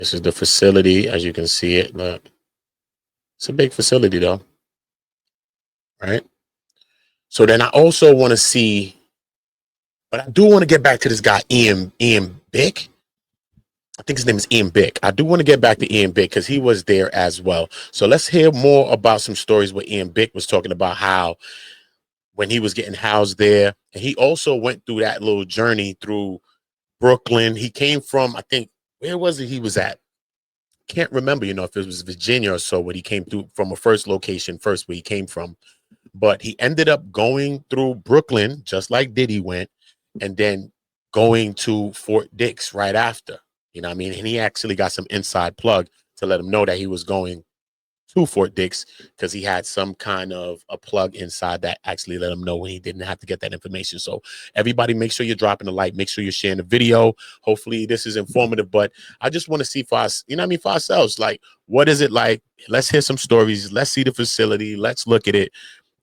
This is the facility, as you can see it. Look, it's a big facility, though, right? So then I also want to see, but I do want to get back to this guy, Ian Bick. I think his name is Ian Bick. I do want to get back to Ian Bick because he was there as well. So let's hear more about some stories where Ian Bick was talking about how when he was getting housed there, and he also went through that little journey through Brooklyn. He came from, I think, where was it he was at? Can't remember, if it was Virginia or so, where he came through from a first location, first where he came from. But he ended up going through Brooklyn, just like Diddy went, and then going to Fort Dix right after. You know what I mean? And he actually got some inside plug to let him know that he was going to Fort Dix because he had some kind of a plug inside that actually let him know when he didn't have to get that information. So everybody, make sure you're dropping a like, make sure you're sharing the video. Hopefully this is informative, but I just want to see for us, for ourselves, like, what is it like? Let's hear some stories. Let's see the facility. Let's look at it.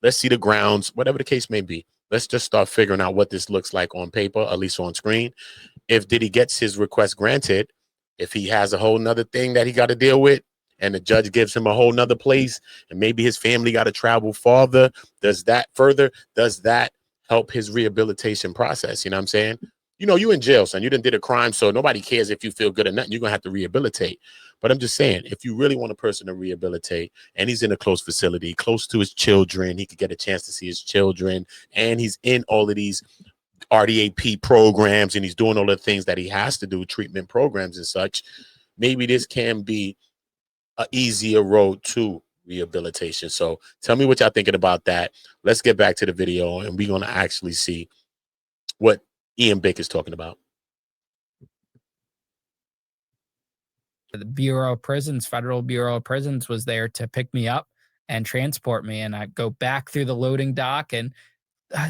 Let's see the grounds, whatever the case may be. Let's just start figuring out what this looks like on paper, at least on screen. If Diddy gets his request granted, if he has a whole nother thing that he got to deal with, and the judge gives him a whole nother place, and maybe his family got to travel farther, does that help his rehabilitation process? You know what I'm saying? You in jail, son. You done did a crime, so nobody cares if you feel good or nothing. You're going to have to rehabilitate. But I'm just saying, if you really want a person to rehabilitate, and he's in a close facility, close to his children, he could get a chance to see his children, and he's in all of these RDAP programs, and he's doing all the things that he has to do, treatment programs and such, maybe this can be an easier road to rehabilitation. So tell me what y'all thinking about that. Let's get back to the video, and we're going to actually see what Ian Bick is talking about. The Bureau of Prisons, Federal Bureau of Prisons, was there to pick me up and transport me. And I go back through the loading dock, and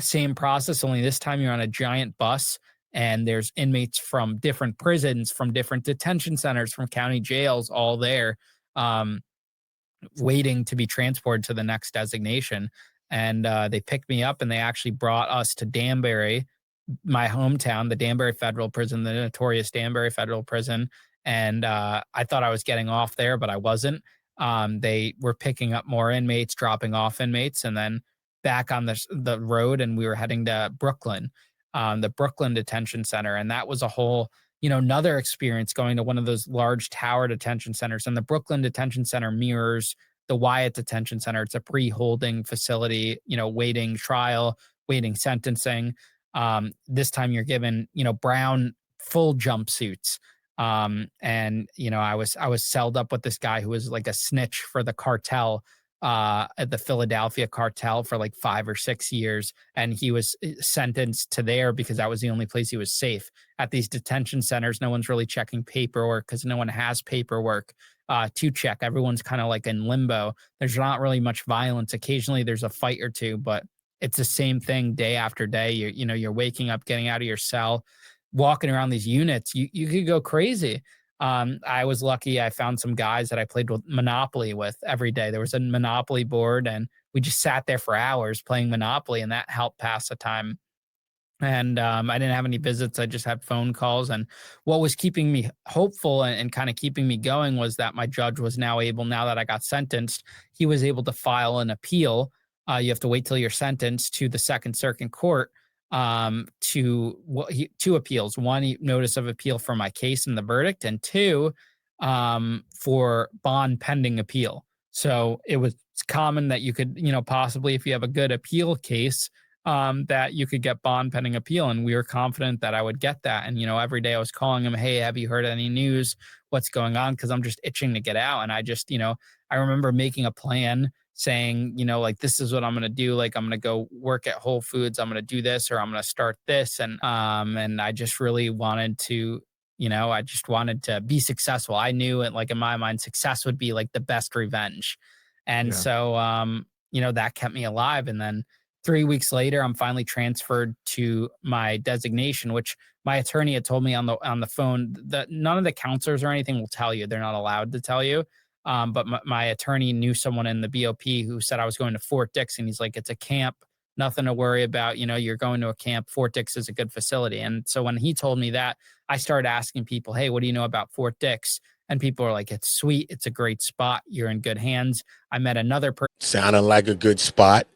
same process, only this time you're on a giant bus, and there's inmates from different prisons, from different detention centers, from county jails, all there, waiting to be transported to the next designation. And they picked me up, and they actually brought us to Danbury, my hometown, the Danbury Federal Prison, the notorious Danbury Federal Prison. And I thought I was getting off there, but I wasn't. They were picking up more inmates, dropping off inmates, and then back on the road, and we were heading to Brooklyn, the Brooklyn Detention Center. And that was a whole, another experience, going to one of those large tower detention centers. And the Brooklyn Detention Center mirrors the Wyatt Detention Center. It's a pre-holding facility, waiting trial, waiting sentencing. This time you're given, brown full jumpsuits. And I was celled up with this guy who was like a snitch for the cartel, at the Philadelphia cartel, for like 5 or 6 years. And he was sentenced to there because that was the only place he was safe. At these detention centers, no one's really checking paperwork because no one has paperwork to check. Everyone's kind of like in limbo. There's not really much violence. Occasionally there's a fight or two, but it's the same thing day after day. You're waking up, getting out of your cell, walking around these units. You could go crazy. I was lucky. I found some guys that I played with Monopoly with every day. There was a Monopoly board, and we just sat there for hours playing Monopoly, and that helped pass the time. And I didn't have any visits. I just had phone calls. And what was keeping me hopeful and kind of keeping me going was that my judge was now that I got sentenced, he was able to file an appeal. You have to wait till you're sentenced to the Second Circuit Court, two appeals. One, notice of appeal for my case and the verdict, and two, for bond pending appeal. So it's common that you could, possibly, if you have a good appeal case, that you could get bond pending appeal. And we were confident that I would get that. And, every day I was calling him, hey, have you heard any news? What's going on? Because I'm just itching to get out. And I just, I remember making a plan saying, like, this is what I'm going to do. Like, I'm going to go work at Whole Foods. I'm going to do this, or I'm going to start this. And I just really wanted to, I just wanted to be successful. I knew it, like, in my mind, success would be like the best revenge. And so, that kept me alive. And then 3 weeks later, I'm finally transferred to my designation, which my attorney had told me on the phone that none of the counselors or anything will tell you. They're not allowed to tell you. But my attorney knew someone in the BOP who said I was going to Fort Dix, and he's like, it's a camp, nothing to worry about. You're going to a camp. Fort Dix is a good facility. And so when he told me that, I started asking people, hey, what do you know about Fort Dix? And people are like, it's sweet. It's a great spot. You're in good hands. I met another person. Sounding like a good spot,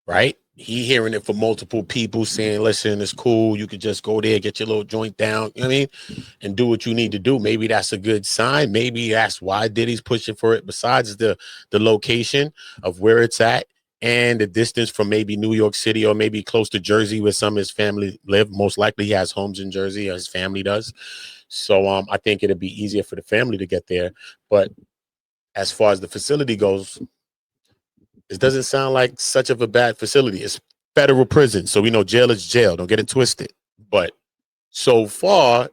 right? He hearing it from multiple people saying, listen, it's cool. You could just go there, get your little joint down, you know what I mean? And do what you need to do. Maybe that's a good sign. Maybe that's why Diddy's pushing for it, besides the location of where it's at and the distance from maybe New York City or maybe close to Jersey where some of his family live. Most likely he has homes in Jersey, or his family does. So I think it'd be easier for the family to get there. But as far as the facility goes, it doesn't sound like such of a bad facility. It's federal prison, so we know jail is jail. Don't get it twisted. But so far,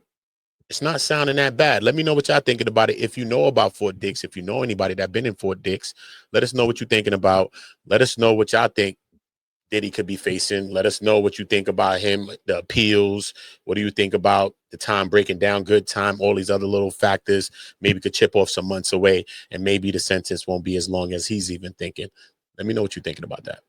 it's not sounding that bad. Let me know what y'all thinking about it. If you know about Fort Dix, if you know anybody that been in Fort Dix, let us know what you're thinking about. Let us know what y'all think Diddy could be facing. Let us know what you think about him, the appeals. What do you think about the time breaking down, good time, all these other little factors? Maybe could chip off some months away, and maybe the sentence won't be as long as he's even thinking. Let me know what you're thinking about that.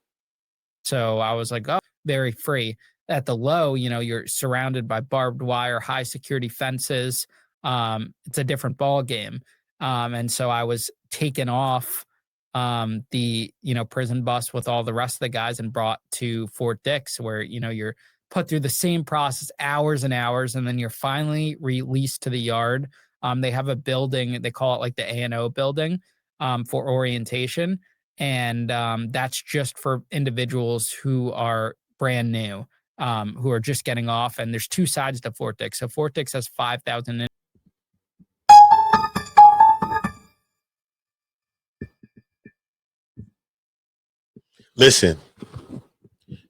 So I was like, oh, very free. At the low, you're surrounded by barbed wire, high security fences. It's a different ball game. And so I was taken off the prison bus with all the rest of the guys and brought to Fort Dix, where you're put through the same process, hours and hours, and then you're finally released to the yard. They have a building, they call it like the A&O building, for orientation. And that's just for individuals who are brand new, who are just getting off. And there's two sides to Fort Dix. So Fort Dix has 5,000. Listen,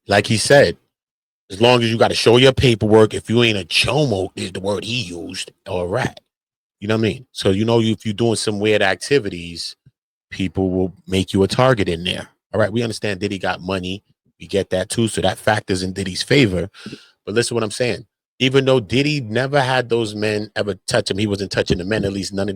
like he said, as long as you got to show your paperwork, if you ain't a chomo, is the word he used, or a rat. You know what I mean? So, if you're doing some weird activities, people will make you a target in there. All right, we understand Diddy got money. We get that too. So that factors in Diddy's favor. But listen to what I'm saying. Even though Diddy never had those men ever touch him, he wasn't touching the men, at least none of